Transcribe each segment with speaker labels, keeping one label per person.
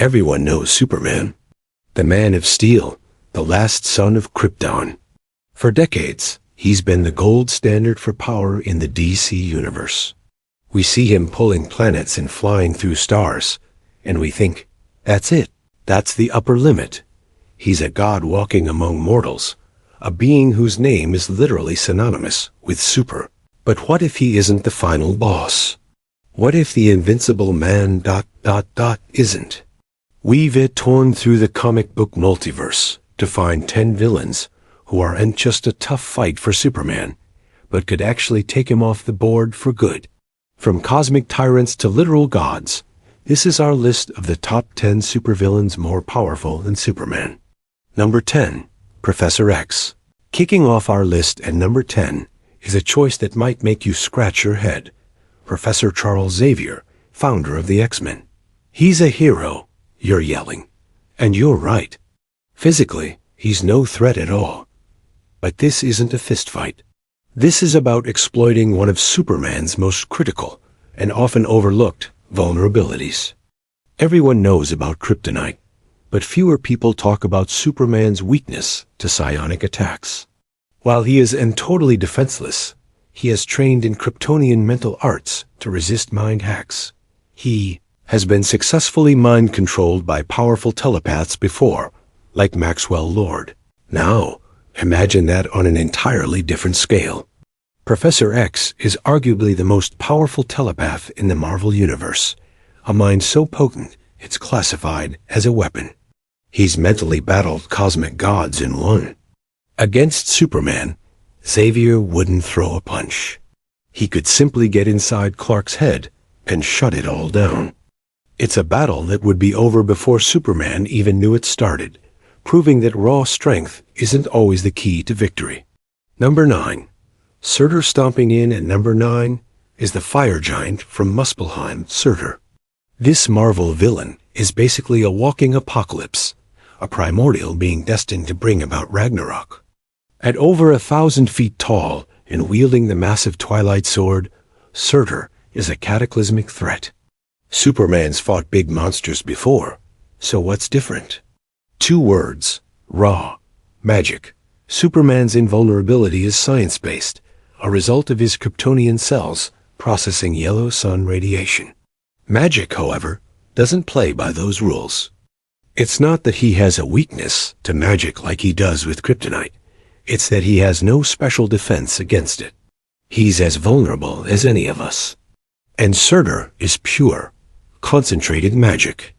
Speaker 1: Everyone knows Superman, the Man of Steel, the last son of Krypton. For decades, he's been the gold standard for power in the DC universe. We see him pulling planets and flying through stars, and we think, that's it. That's the upper limit. He's a god walking among mortals, a being whose name is literally synonymous with super. But what if he isn't the final boss? What if the invincible man ... isn't? We've torn through the comic book multiverse to find 10 villains who aren't just a tough fight for Superman, but could actually take him off the board for good. From cosmic tyrants to literal gods, this is our list of the top 10 supervillains more powerful than Superman. Number 10, Professor X. Kicking off our list at number 10 is a choice that might make you scratch your head. Professor Charles Xavier, founder of the X-Men. He's a hero, you're yelling. And you're right. Physically, he's no threat at all. But this isn't a fistfight. This is about exploiting one of Superman's most critical and often overlooked vulnerabilities. Everyone knows about Kryptonite, but fewer people talk about Superman's weakness to psionic attacks. While he is totally defenseless, he has trained in Kryptonian mental arts to resist mind hacks. He has been successfully mind-controlled by powerful telepaths before, like Maxwell Lord. Now, imagine that on an entirely different scale. Professor X is arguably the most powerful telepath in the Marvel Universe, a mind so potent it's classified as a weapon. He's mentally battled cosmic gods and won. Against Superman, Xavier wouldn't throw a punch. He could simply get inside Clark's head and shut it all down. It's a battle that would be over before Superman even knew it started, proving that raw strength isn't always the key to victory. Number 9. Surtur. Stomping in at number 9 is the fire giant from Muspelheim, Surtur. This Marvel villain is basically a walking apocalypse, a primordial being destined to bring about Ragnarok. At over 1,000 feet tall and wielding the massive Twilight Sword, Surtur is a cataclysmic threat. Superman's fought big monsters before, so what's different? 2 words: raw, magic. Superman's invulnerability is science-based, a result of his Kryptonian cells processing yellow sun radiation. Magic, however, doesn't play by those rules. It's not that he has a weakness to magic like he does with Kryptonite. It's that he has no special defense against it. He's as vulnerable as any of us. And Surtur is pure, concentrated magic.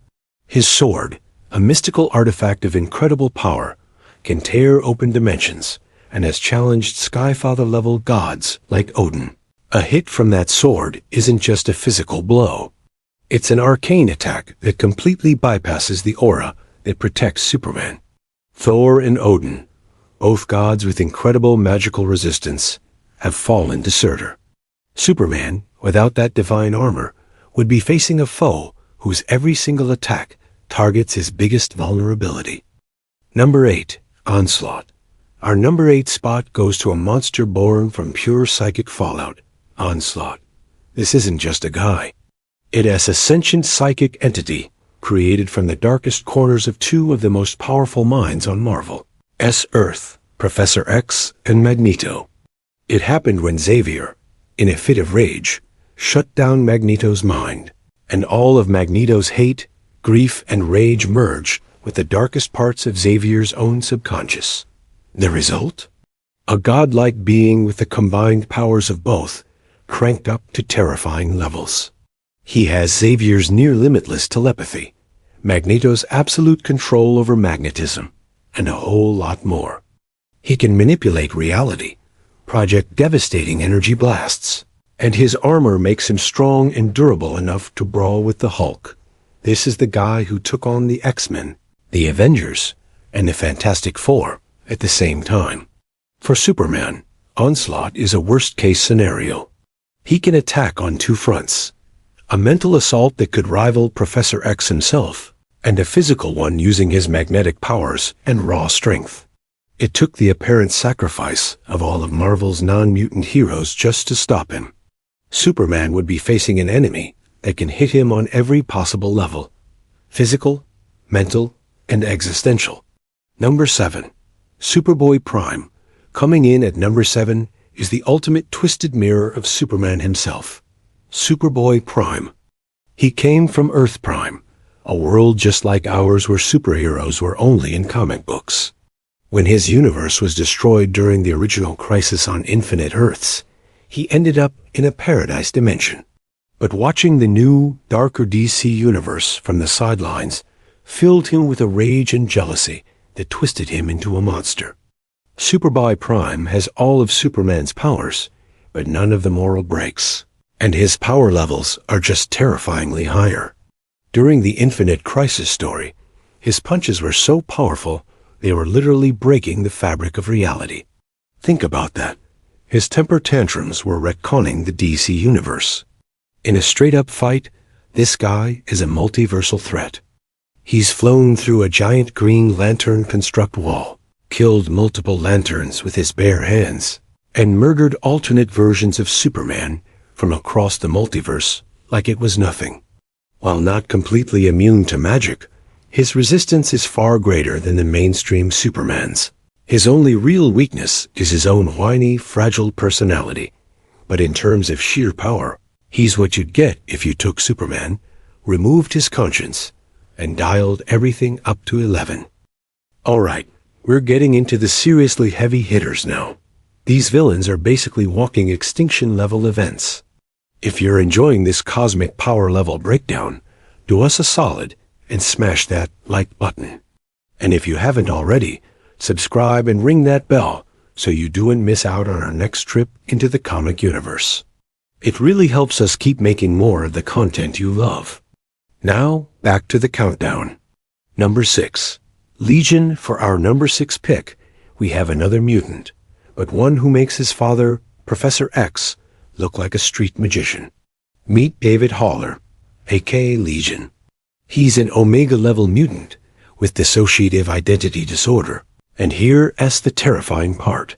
Speaker 1: His sword, a mystical artifact of incredible power, can tear open dimensions and has challenged Skyfather-level gods like Odin. A hit from that sword isn't just a physical blow. It's an arcane attack that completely bypasses the aura that protects Superman. Thor and Odin, both gods with incredible magical resistance, have fallen to Surtur. Superman, without that divine armor, would be facing a foe whose every single attack targets his biggest vulnerability. Number 8. Onslaught. Our number 8 spot goes to a monster born from pure psychic fallout, Onslaught. This isn't just a guy. It is a sentient psychic entity created from the darkest corners of 2 of the most powerful minds on Marvel's Earth, Professor X and Magneto. It happened when Xavier, in a fit of rage, shut down Magneto's mind, and all of Magneto's hate, grief, and rage merged with the darkest parts of Xavier's own subconscious. The result? A godlike being with the combined powers of both, cranked up to terrifying levels. He has Xavier's near-limitless telepathy, Magneto's absolute control over magnetism, and a whole lot more. He can manipulate reality, project devastating energy blasts, and his armor makes him strong and durable enough to brawl with the Hulk. This is the guy who took on the X-Men, the Avengers, and the Fantastic Four at the same time. For Superman, Onslaught is a worst-case scenario. He can attack on 2 fronts: a mental assault that could rival Professor X himself, and a physical one using his magnetic powers and raw strength. It took the apparent sacrifice of all of Marvel's non-mutant heroes just to stop him. Superman would be facing an enemy that can hit him on every possible level: physical, mental, and existential. Number 7. Superboy Prime. Coming in at number 7 is the ultimate twisted mirror of Superman himself. Superboy Prime. He came from Earth Prime, a world just like ours where superheroes were only in comic books. When his universe was destroyed during the original crisis on Infinite Earths, he ended up in a paradise dimension. But watching the new, darker DC universe from the sidelines filled him with a rage and jealousy that twisted him into a monster. Superboy Prime has all of Superman's powers, but none of the moral breaks, and his power levels are just terrifyingly higher. During the Infinite Crisis story, his punches were so powerful they were literally breaking the fabric of reality. Think about that. His temper tantrums were retconning the DC universe. In a straight-up fight, this guy is a multiversal threat. He's flown through a giant Green Lantern construct wall, killed multiple lanterns with his bare hands, and murdered alternate versions of Superman from across the multiverse like it was nothing. While not completely immune to magic, his resistance is far greater than the mainstream Superman's. His only real weakness is his own whiny, fragile personality. But in terms of sheer power, he's what you'd get if you took Superman, removed his conscience, and dialed everything up to 11. Alright, we're getting into the seriously heavy hitters now. These villains are basically walking extinction-level events. If you're enjoying this cosmic power level breakdown, do us a solid and smash that like button. And if you haven't already, subscribe and ring that bell so you don't miss out on our next trip into the comic universe. It really helps us keep making more of the content you love. Now, back to the countdown. Number 6. Legion. For our number 6 pick, we have another mutant, but one who makes his father, Professor X, look like a street magician. Meet David Haller, aka Legion. He's an Omega-level mutant with dissociative identity disorder. And here's the terrifying part.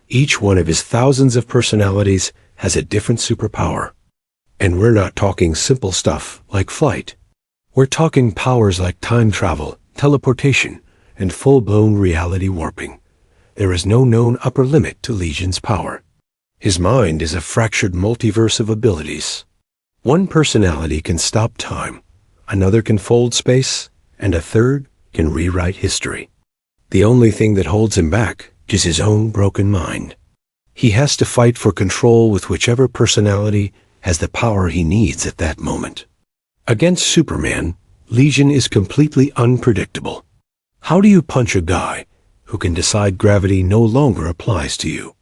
Speaker 1: Each one of his thousands of personalities has a different superpower. And we're not talking simple stuff like flight. We're talking powers like time travel, teleportation, and full-blown reality warping. There is no known upper limit to Legion's power. His mind is a fractured multiverse of abilities. One personality can stop time, another can fold space, and a third can rewrite history. The only thing that holds him back is his own broken mind. He has to fight for control with whichever personality has the power he needs at that moment. Against Superman, Legion is completely unpredictable. How do you punch a guy who can decide gravity no longer applies to you?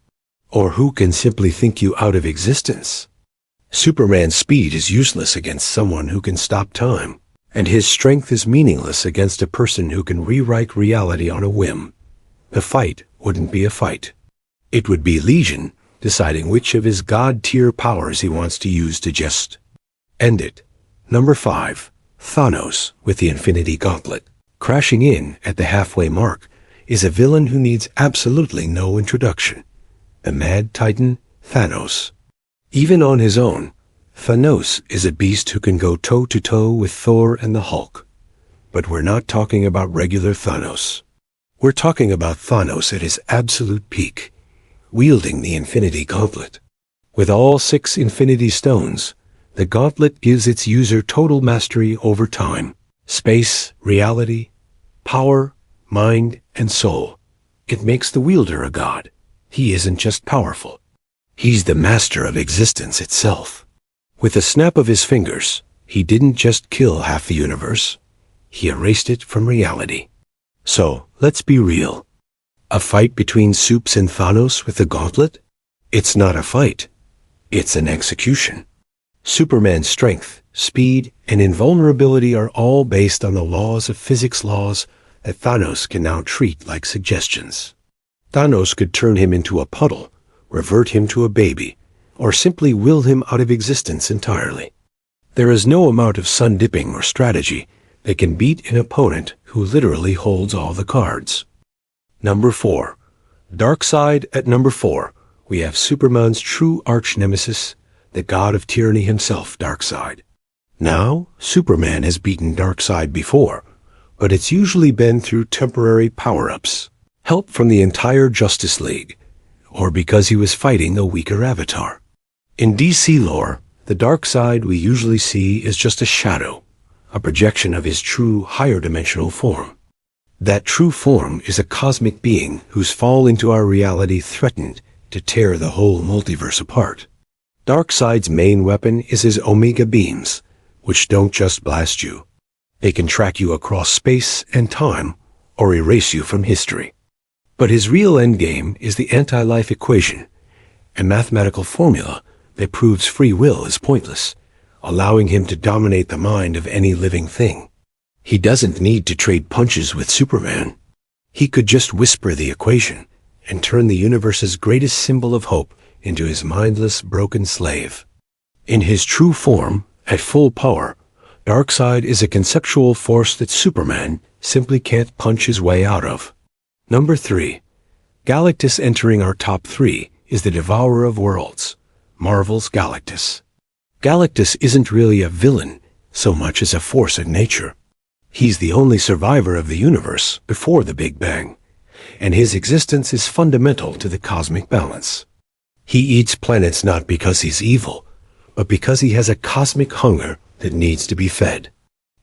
Speaker 1: Or who can simply think you out of existence? Superman's speed is useless against someone who can stop time, and his strength is meaningless against a person who can rewrite reality on a whim. The fight wouldn't be a fight. It would be Legion deciding which of his god-tier powers he wants to use to just end it. Number 5. Thanos with the Infinity Gauntlet. Crashing in at the halfway mark is a villain who needs absolutely no introduction. The Mad Titan, Thanos. Even on his own, Thanos is a beast who can go toe-to-toe with Thor and the Hulk. But we're not talking about regular Thanos. We're talking about Thanos at his absolute peak, wielding the Infinity Gauntlet. With all 6 Infinity Stones, the Gauntlet gives its user total mastery over time, space, reality, power, mind, and soul. It makes the wielder a god. He isn't just powerful. He's the master of existence itself. With a snap of his fingers, he didn't just kill half the universe. He erased it from reality. So, let's be real. A fight between Supes and Thanos with the Gauntlet? It's not a fight. It's an execution. Superman's strength, speed, and invulnerability are all based on the laws of physics laws that Thanos can now treat like suggestions. Thanos could turn him into a puddle, revert him to a baby, or simply will him out of existence entirely. There is no amount of sun-dipping or strategy that can beat an opponent who literally holds all the cards. Number 4. Darkseid. At number 4, we have Superman's true arch-nemesis, the god of tyranny himself, Darkseid. Now, Superman has beaten Darkseid before, but it's usually been through temporary power-ups, help from the entire Justice League, or because he was fighting a weaker avatar. In DC lore, the Darkseid we usually see is just a shadow, a projection of his true higher-dimensional form. That true form is a cosmic being whose fall into our reality threatened to tear the whole multiverse apart. Darkseid's main weapon is his Omega beams, which don't just blast you. They can track you across space and time, or erase you from history. But his real endgame is the anti-life equation, a mathematical formula that proves free will is pointless, allowing him to dominate the mind of any living thing. He doesn't need to trade punches with Superman. He could just whisper the equation and turn the universe's greatest symbol of hope into his mindless, broken slave. In his true form, at full power, Darkseid is a conceptual force that Superman simply can't punch his way out of. Number 3. Galactus entering our top 3 is the Devourer of Worlds, Marvel's Galactus. Galactus isn't really a villain so much as a force of nature. He's the only survivor of the universe before the Big Bang, and his existence is fundamental to the cosmic balance. He eats planets not because he's evil, but because he has a cosmic hunger that needs to be fed.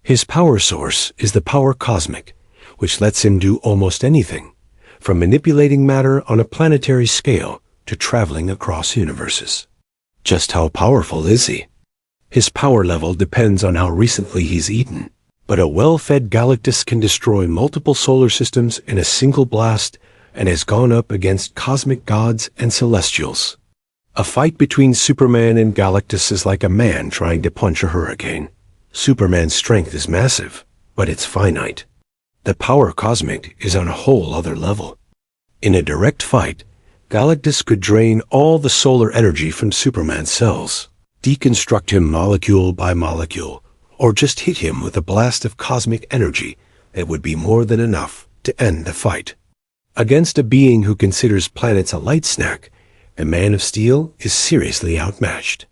Speaker 1: His power source is the power cosmic, which lets him do almost anything, from manipulating matter on a planetary scale to traveling across universes. Just how powerful is he? His power level depends on how recently he's eaten, but a well-fed Galactus can destroy multiple solar systems in a single blast and has gone up against cosmic gods and celestials. A fight between Superman and Galactus is like a man trying to punch a hurricane. Superman's strength is massive, but it's finite. The power cosmic is on a whole other level. In a direct fight, Galactus could drain all the solar energy from Superman's cells, deconstruct him molecule by molecule, or just hit him with a blast of cosmic energy that would be more than enough to end the fight. Against a being who considers planets a light snack, a Man of Steel is seriously outmatched.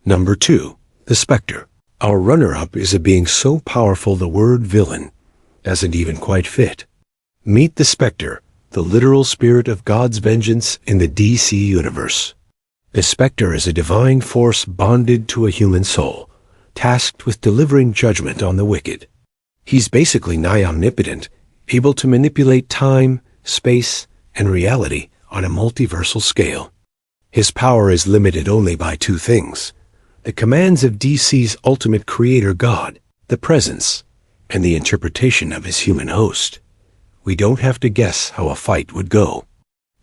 Speaker 1: Number 2. The Spectre. Our runner-up is a being so powerful the word villain doesn't even quite fit. Meet the Spectre, the literal spirit of God's vengeance in the DC universe. The Spectre is a divine force bonded to a human soul, tasked with delivering judgment on the wicked. He's basically nigh omnipotent, able to manipulate time, space, and reality on a multiversal scale. His power is limited only by 2 things: the commands of DC's ultimate creator God, the presence, and the interpretation of his human host. We don't have to guess how a fight would go.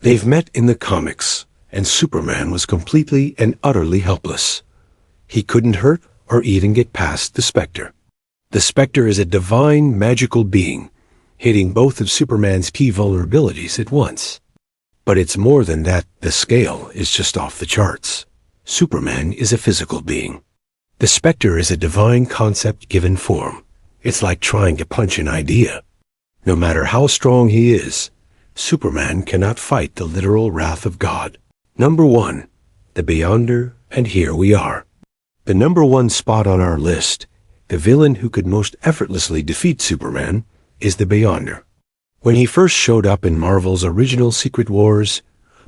Speaker 1: They've met in the comics, and Superman was completely and utterly helpless. He couldn't hurt or even get past the Spectre. The Spectre is a divine, magical being, hitting both of Superman's key vulnerabilities at once. But it's more than that. The scale is just off the charts. Superman is a physical being. The Spectre is a divine concept given form. It's like trying to punch an idea. No matter how strong he is, Superman cannot fight the literal wrath of God. Number 1. The Beyonder, and here we are. The number 1 spot on our list, the villain who could most effortlessly defeat Superman, is the Beyonder. When he first showed up in Marvel's original Secret Wars,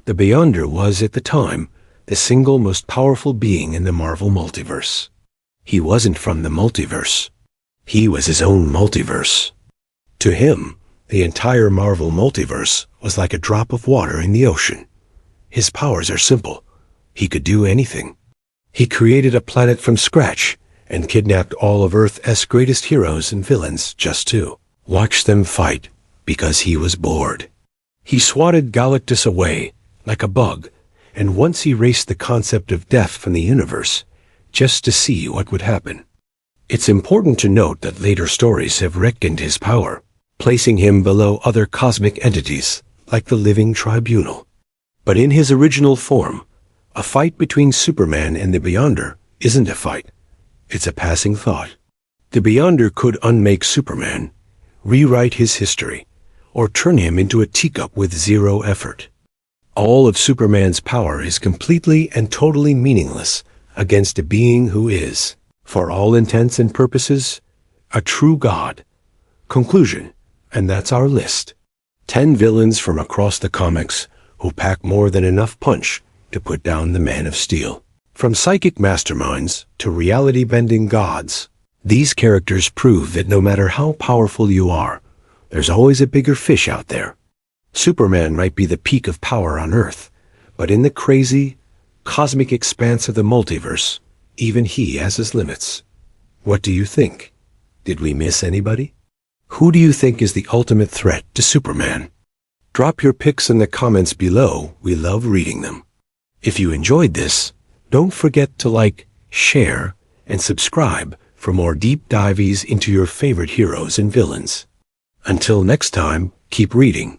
Speaker 1: the Beyonder was, at the time, the single most powerful being in the Marvel multiverse. He wasn't from the multiverse. He was his own multiverse. To him, the entire Marvel multiverse was like a drop of water in the ocean. His powers are simple. He could do anything. He created a planet from scratch and kidnapped all of Earth's greatest heroes and villains just to watch them fight because he was bored. He swatted Galactus away like a bug and once erased the concept of death from the universe just to see what would happen. It's important to note that later stories have reckoned his power, placing him below other cosmic entities like the Living Tribunal. But in his original form, a fight between Superman and the Beyonder isn't a fight. It's a passing thought. The Beyonder could unmake Superman, rewrite his history, or turn him into a teacup with zero effort. All of Superman's power is completely and totally meaningless against a being who is, for all intents and purposes, a true god, Conclusion, and that's our list. 10 villains from across the comics who pack more than enough punch to put down the Man of Steel. From psychic masterminds to reality-bending gods, these characters prove that no matter how powerful you are, there's always a bigger fish out there. Superman might be the peak of power on Earth, but in the crazy, cosmic expanse of the multiverse, even he has his limits. What do you think? Did we miss anybody? Who do you think is the ultimate threat to Superman? Drop your picks in the comments below. We love reading them. If you enjoyed this, don't forget to like, share, and subscribe for more deep dives into your favorite heroes and villains. Until next time, keep reading.